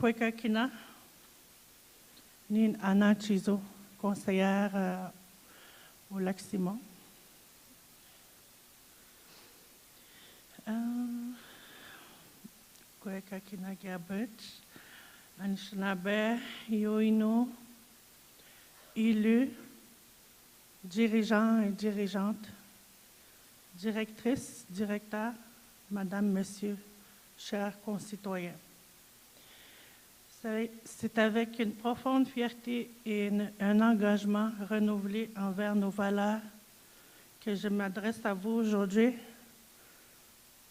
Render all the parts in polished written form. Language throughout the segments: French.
Kwekakina, Nin Anna Chizo, conseillère au Lac-Simon. Kwekakina Gabet, Anishinaabe Yoino, élus, dirigeants et dirigeantes, directrices, directeurs, Madame, Monsieur, chers concitoyens. C'est avec une profonde fierté et un engagement renouvelé envers nos valeurs que je m'adresse à vous aujourd'hui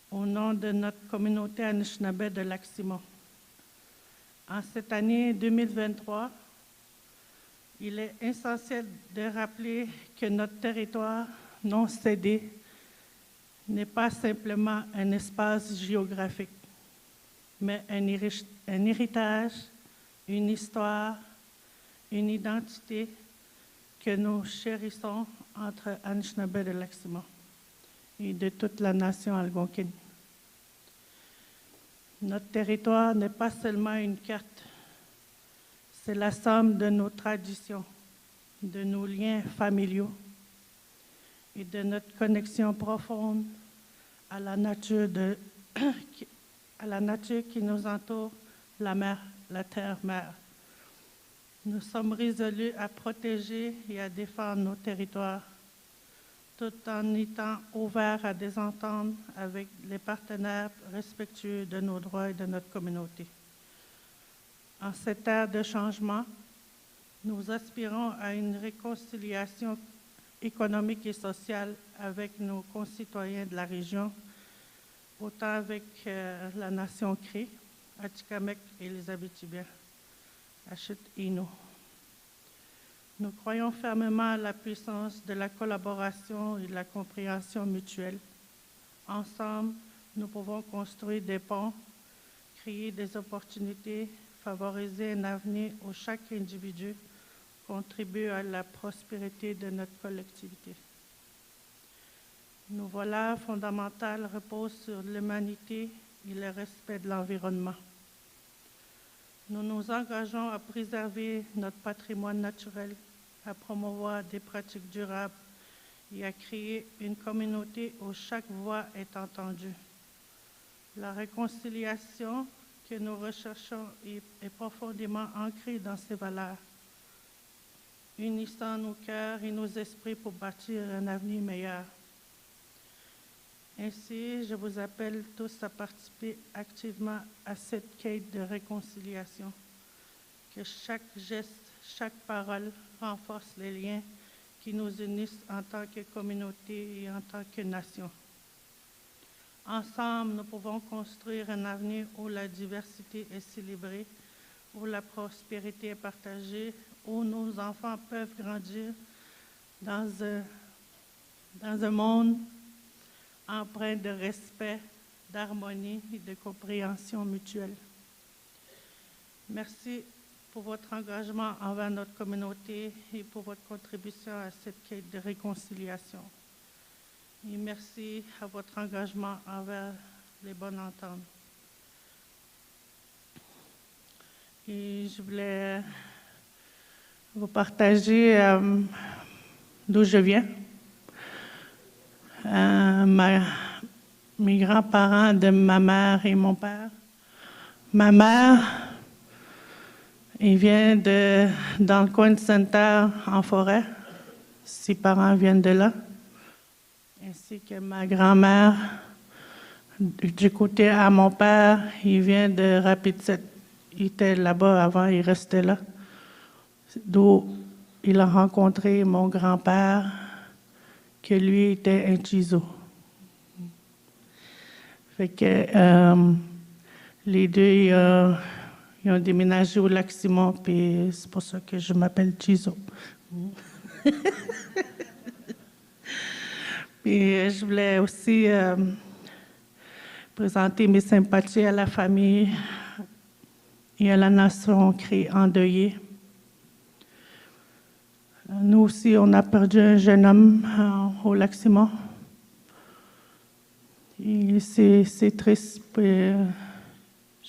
au nom de notre communauté Anishinaabe de Lac-Simon. En cette année 2023, il est essentiel de rappeler que notre territoire non cédé n'est pas simplement un espace géographique, mais un héritage, une histoire, une identité que nous chérissons entre Anishinaabe de Lac-Simon et de toute la nation algonquine. Notre territoire n'est pas seulement une carte, c'est la somme de nos traditions, de nos liens familiaux et de notre connexion profonde à la nature qui nous entoure, la mer, la terre-mère. Nous sommes résolus à protéger et à défendre nos territoires, tout en étant ouverts à des ententes avec les partenaires respectueux de nos droits et de notre communauté. En cette ère de changement, nous aspirons à une réconciliation économique et sociale avec nos concitoyens de la région, autant avec la nation Cree, Atikamekw et les Abitibiens, Ashut-Innu. Nous croyons fermement à la puissance de la collaboration et de la compréhension mutuelle. Ensemble, nous pouvons construire des ponts, créer des opportunités, favoriser un avenir où chaque individu contribue à la prospérité de notre collectivité. Nos valeurs fondamentales reposent sur l'humanité et le respect de l'environnement. Nous nous engageons à préserver notre patrimoine naturel, à promouvoir des pratiques durables et à créer une communauté où chaque voix est entendue. La réconciliation que nous recherchons est profondément ancrée dans ces valeurs, unissant nos cœurs et nos esprits pour bâtir un avenir meilleur. Ainsi, je vous appelle tous à participer activement à cette quête de réconciliation, que chaque geste, chaque parole renforce les liens qui nous unissent en tant que communauté et en tant que nation. Ensemble, nous pouvons construire un avenir où la diversité est célébrée, où la prospérité est partagée, où nos enfants peuvent grandir dans un monde empreint de respect, d'harmonie et de compréhension mutuelle. Merci pour votre engagement envers notre communauté et pour votre contribution à cette quête de réconciliation. Et merci à votre engagement envers les bonnes ententes. Et je voulais vous partager d'où je viens. Mes grands-parents de ma mère et mon père. Ma mère, il vient dans le coin de Sainte-Terre, en forêt. Ses parents viennent de là. Ainsi que ma grand-mère, du côté à mon père, il vient de Rapid-7. Il était là-bas avant, il restait là. D'où il a rencontré mon grand-père, que lui était un Chizo. Fait que les deux, ils ont déménagé au Lac-Simon, puis c'est pour ça que je m'appelle Chizo. Puis je voulais aussi présenter mes sympathies à la famille et à la nation Cree endeuillée. Nous aussi, on a perdu un jeune homme au Lac-Simon. Et c'est triste. Puis,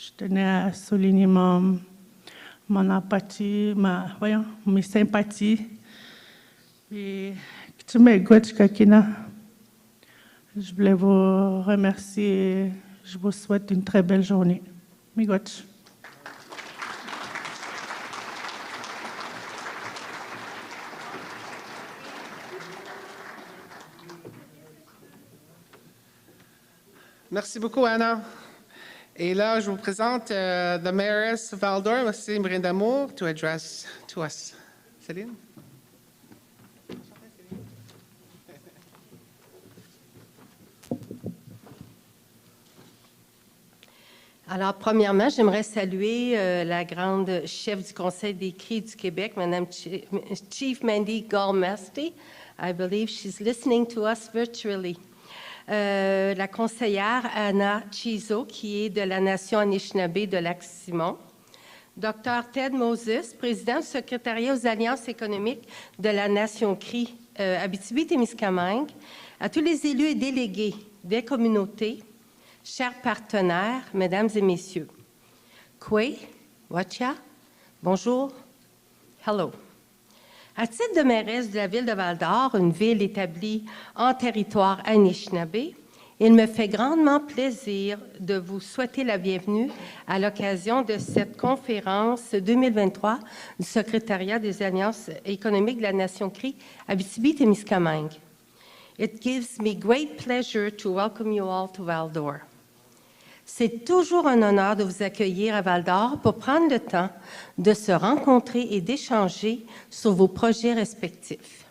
Je tenais à souligner mon empathie, mes sympathies. Et tu m'écoutes, Kakina. Je voulais vous remercier et je vous souhaite une très belle journée. Miigwech. Merci beaucoup, Anna. Et là, je vous présente the Mayoress of Val-d'Or, Mme Brindamour, to address to us. Céline? Alors, premièrement, j'aimerais saluer la grande chef du Conseil des cris du Québec, Mme Chief Mandy Gormasti. I believe she's listening to us virtually. La conseillère Anna Chizo, qui est de la nation Anishinaabe de Lac-Simon. Dr. Ted Moses, président du secrétariat aux alliances économiques de la nation Cri Abitibi-Témiscamingue. À tous les élus et délégués des communautés, chers partenaires, mesdames et messieurs. Kwe, Wachia, bonjour, hello. À titre de mairesse de la ville de Val-d'Or, une ville établie en territoire Anishinaabe, il me fait grandement plaisir de vous souhaiter la bienvenue à l'occasion de cette conférence 2023 du secrétariat des alliances économiques de la nation Cri Abitibi-Témiscamingue. It gives me great pleasure to welcome you all to Val-d'Or. C'est toujours un honneur de vous accueillir à Val-d'Or pour prendre le temps de se rencontrer et d'échanger sur vos projets respectifs.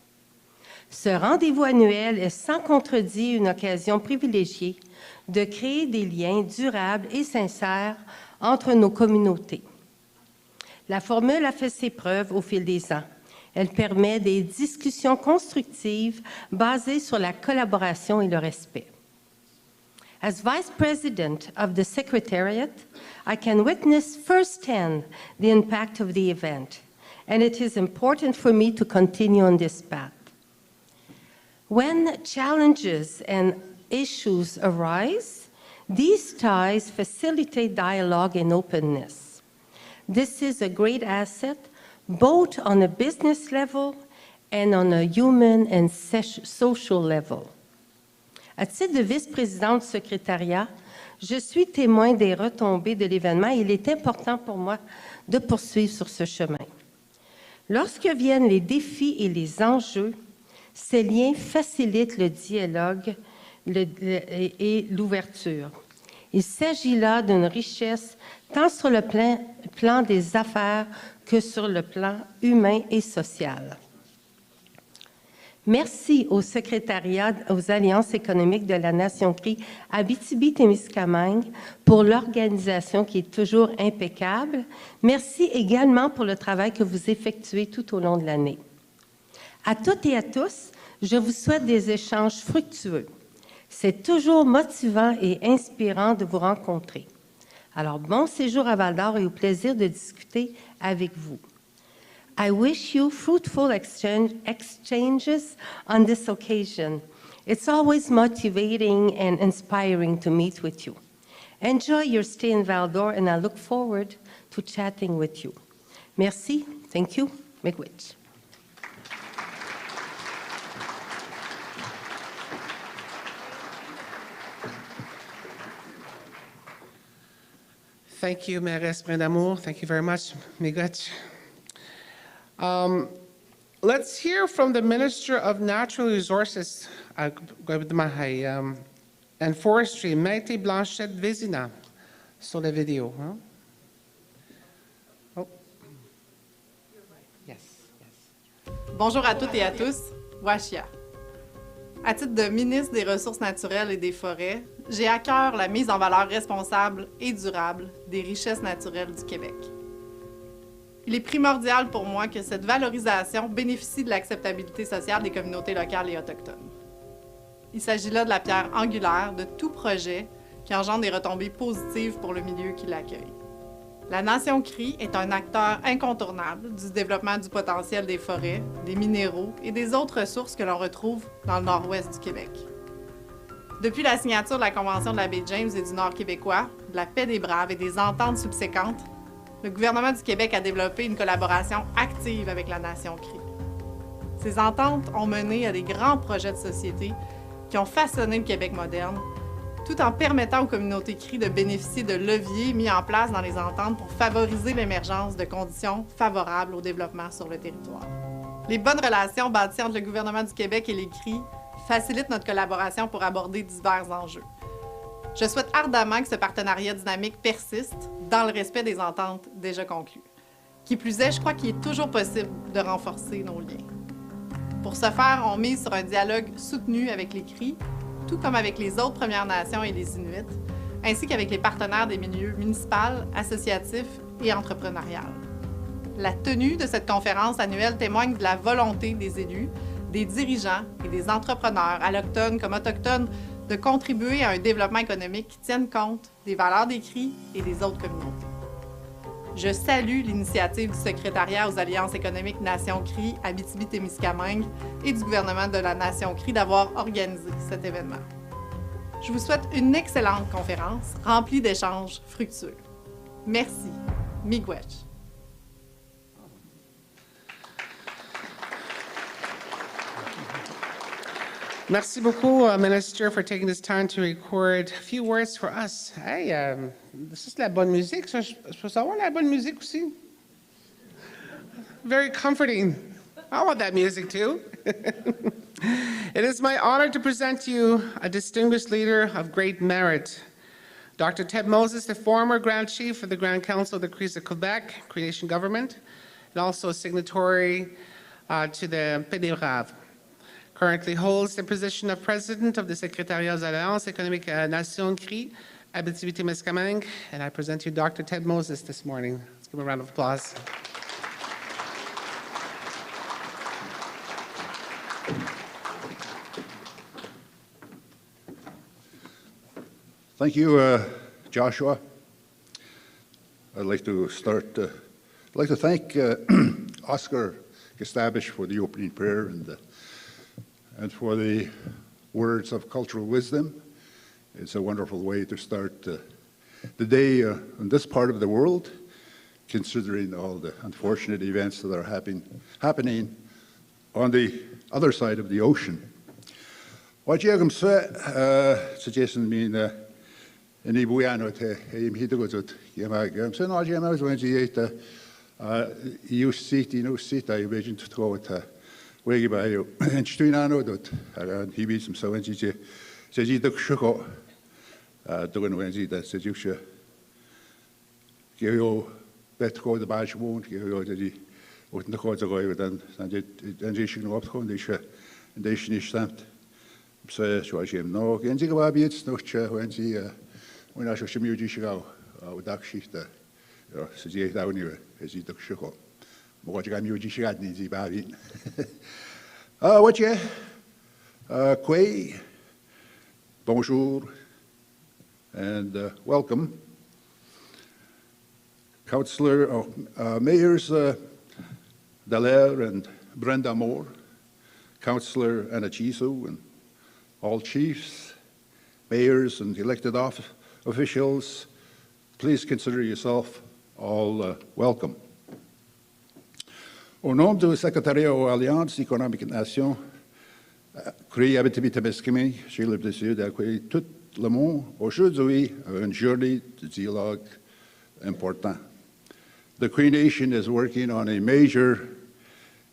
Ce rendez-vous annuel est sans contredit une occasion privilégiée de créer des liens durables et sincères entre nos communautés. La formule a fait ses preuves au fil des ans. Elle permet des discussions constructives basées sur la collaboration et le respect. As Vice President of the Secretariat, I can witness firsthand the impact of the event, and it is important for me to continue on this path. When challenges and issues arise, these ties facilitate dialogue and openness. This is a great asset, both on a business level and on a human and social level. À titre de vice-présidente du secrétariat, je suis témoin des retombées de l'événement et il est important pour moi de poursuivre sur ce chemin. Lorsque viennent les défis et les enjeux, ces liens facilitent le dialogue et l'ouverture. Il s'agit là d'une richesse tant sur le plan des affaires que sur le plan humain et social. Merci au secrétariat aux alliances économiques de la nation Cri Abitibi-Témiscamingue pour l'organisation qui est toujours impeccable. Merci également pour le travail que vous effectuez tout au long de l'année. À toutes et à tous, je vous souhaite des échanges fructueux. C'est toujours motivant et inspirant de vous rencontrer. Alors, bon séjour à Val-d'Or et au plaisir de discuter avec vous. I wish you fruitful exchanges on this occasion. It's always motivating and inspiring to meet with you. Enjoy your stay in Val-d'Or, and I look forward to chatting with you. Merci. Thank you. Miigwech. Thank you, Mairesse Brindamour. Thank you very much, Miigwech. Let's hear from the Minister of Natural Resources and Forestry, Maïté Blanchette Vézina, sur la vidéo. Hein? Oh. Yes, yes. Bonjour à toutes et à tous, Wachia. À titre de ministre des Ressources naturelles et des Forêts, j'ai à cœur la mise en valeur responsable et durable des richesses naturelles du Québec. Il est primordial pour moi que cette valorisation bénéficie de l'acceptabilité sociale des communautés locales et autochtones. Il s'agit là de la pierre angulaire de tout projet qui engendre des retombées positives pour le milieu qui l'accueille. La Nation Cri est un acteur incontournable du développement du potentiel des forêts, des minéraux et des autres ressources que l'on retrouve dans le nord-ouest du Québec. Depuis la signature de la Convention de la baie James et du Nord québécois, de la paix des braves et des ententes subséquentes, le gouvernement du Québec a développé une collaboration active avec la Nation Crie. Ces ententes ont mené à des grands projets de société qui ont façonné le Québec moderne, tout en permettant aux communautés Crie de bénéficier de leviers mis en place dans les ententes pour favoriser l'émergence de conditions favorables au développement sur le territoire. Les bonnes relations bâties entre le gouvernement du Québec et les Crie facilitent notre collaboration pour aborder divers enjeux. Je souhaite ardemment que ce partenariat dynamique persiste dans le respect des ententes déjà conclues. Qui plus est, je crois qu'il est toujours possible de renforcer nos liens. Pour ce faire, on mise sur un dialogue soutenu avec les Crie, tout comme avec les autres Premières Nations et les Inuits, ainsi qu'avec les partenaires des milieux municipal, associatif et entrepreneurial. La tenue de cette conférence annuelle témoigne de la volonté des élus, des dirigeants et des entrepreneurs, allochtones comme autochtones, de contribuer à un développement économique qui tienne compte des valeurs des Crie et des autres communautés. Je salue l'initiative du secrétariat aux alliances économiques Nation Crie Abitibi-Témiscamingue et du gouvernement de la Nation Crie d'avoir organisé cet événement. Je vous souhaite une excellente conférence remplie d'échanges fructueux. Merci. Miigwech. Merci beaucoup, Minister, for taking this time to record a few words for us. Hey, this is la bonne musique. Ça, je peux savoir la bonne musique aussi? Very comforting. I want that music too. It is my honor to present to you a distinguished leader of great merit. Dr. Ted Moses, the former Grand Chief of the Grand Council of the Crees of Quebec, Cree Nation Government, and also a signatory to the Paix des Braves. Currently holds the position of President of the Secrétariat aux Alliances Économiques Nation Crie, Abitibi-Témiscamingue, and I present you Dr. Ted Moses this morning. Let's give him a round of applause. Thank you, Joshua. I'd like to start. I'd like to thank Oscar Gustavish for the opening prayer and for the words of cultural wisdom. It's a wonderful way to start the day in this part of the world, considering all the unfortunate events that are happening on the other side of the ocean. What you can say, suggesting me in Ibuano te hiduguzut yamagam so no jamas when you sit I imagine to go to where by you and Stuinano dot and he be some so when she says you took sugar doing when she that says you should give you that go the badge won't give you the what the cause of go then and you should go on this and they should stand so him no and you go be it's no when she when I should show you go with that shift so you down here as you took sugar. What you got me with you got needs about it. What you Quay, bonjour, and welcome. Councillor, Mayors Dallaire and Brenda Moore, Councillor Anachiso, and all chiefs, mayors, and elected officials, please consider yourself all welcome. Au nom du secrétariat aux Alliances économiques Nation, Crie Abitibi-Témiscamingue, j'ai le plaisir d'accueillir tout le monde aujourd'hui à une journée de dialogue important. The Cree Nation is working on a major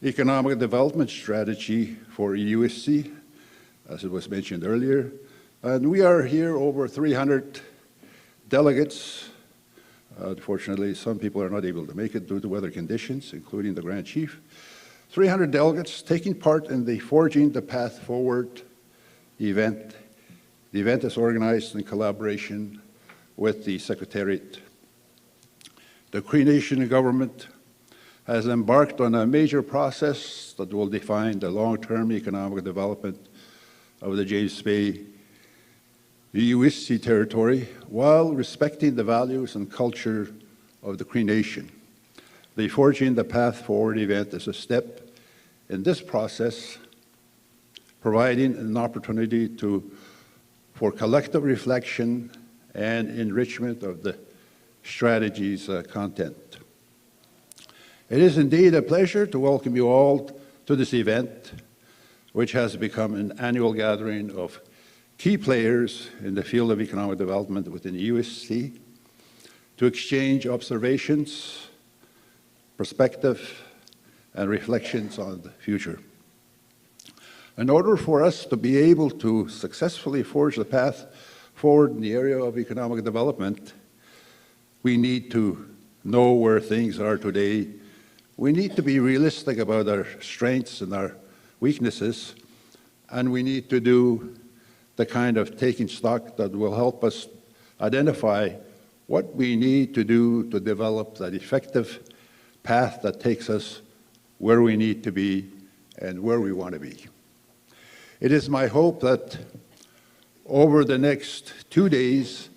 economic development strategy for EUSC, as it was mentioned earlier, and we are here over 300 delegates. Unfortunately, some people are not able to make it due to weather conditions, including the Grand Chief. 300 delegates taking part in the Forging the Path Forward event. The event is organized in collaboration with the Secretariat. The Cree Nation government has embarked on a major process that will define the long-term economic development of the James Bay EUSC territory while respecting the values and culture of the Cree Nation. The Forging the Path Forward event is a step in this process, providing an opportunity for collective reflection and enrichment of the strategy's content. It is indeed a pleasure to welcome you all to this event, which has become an annual gathering of key players in the field of economic development within the USC to exchange observations, perspective, and reflections on the future. In order for us to be able to successfully forge the path forward in the area of economic development, we need to know where things are today. We need to be realistic about our strengths and our weaknesses, and we need to do the kind of taking stock that will help us identify what we need to do to develop that effective path that takes us where we need to be and where we want to be. It is my hope that over the next 2 days,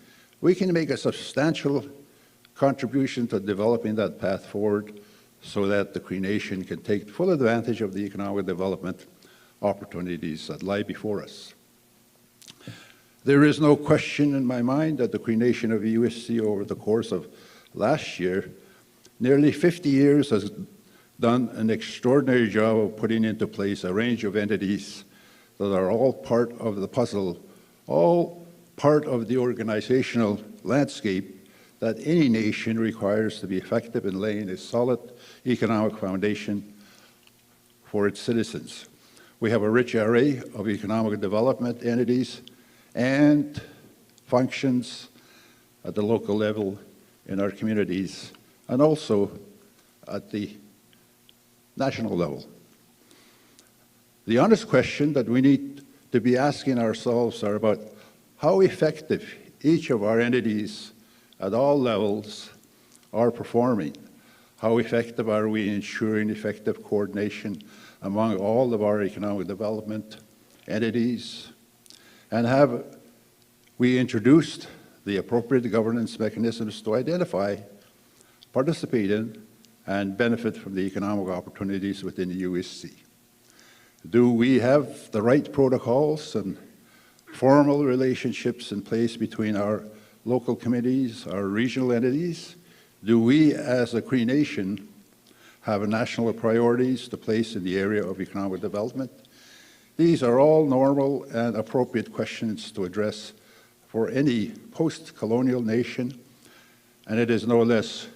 we can make a substantial contribution to developing that path forward so that the Cree Nation can take full advantage of the economic development opportunities that lie before us. There is no question in my mind that the Cree Nation of USC over the course of last year, nearly 50 years, has done an extraordinary job of putting into place a range of entities that are all part of the puzzle, all part of the organizational landscape that any nation requires to be effective in laying a solid economic foundation for its citizens. We have a rich array of economic development entities and functions at the local level in our communities and also at the national level. The honest question that we need to be asking ourselves are about how effective each of our entities at all levels are performing. How effective are we in ensuring effective coordination among all of our economic development entities? And have we introduced the appropriate governance mechanisms to identify, participate in, and benefit from the economic opportunities within the USC? Do we have the right protocols and formal relationships in place between our local committees, our regional entities? Do we, as a Cree Nation, have national priorities to place in the area of economic development? These are all normal and appropriate questions to address for any post-colonial nation, and it is no less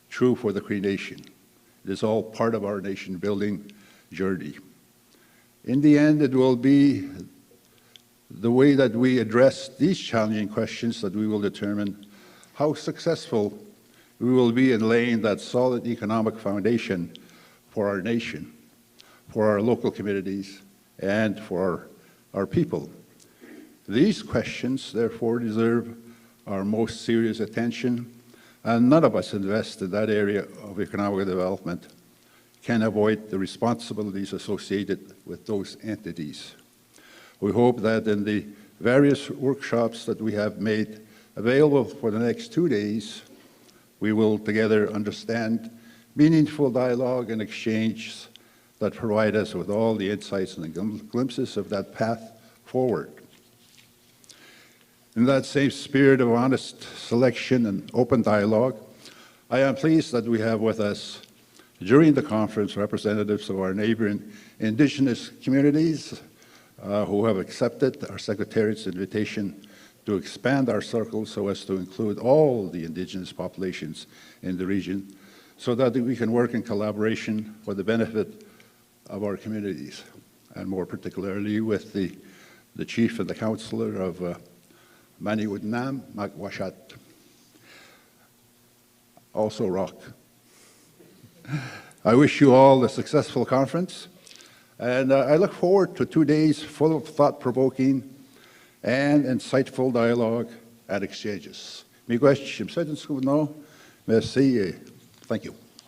true for the Cree Nation. It is all part of our nation-building journey. In the end, it will be the way that we address these challenging questions that we will determine how successful we will be in laying that solid economic foundation for our nation, for our local communities, and for our people. These questions, therefore, deserve our most serious attention, and none of us invest in that area of economic development can avoid the responsibilities associated with those entities. We hope that in the various workshops that we have made available for the next 2 days, we will together understand meaningful dialogue and exchange that provide us with all the insights and glimpses of that path forward. In that same spirit of honest selection and open dialogue, I am pleased that we have with us during the conference representatives of our neighboring Indigenous communities who have accepted our Secretariat's invitation to expand our circle so as to include all the Indigenous populations in the region so that we can work in collaboration for the benefit of our communities, and more particularly with the chief and the councillor of Maniwudnam, Makwashat, also Rock. I wish you all a successful conference, and I look forward to 2 days full of thought-provoking and insightful dialogue and exchanges. Miigwech, merci. Thank you.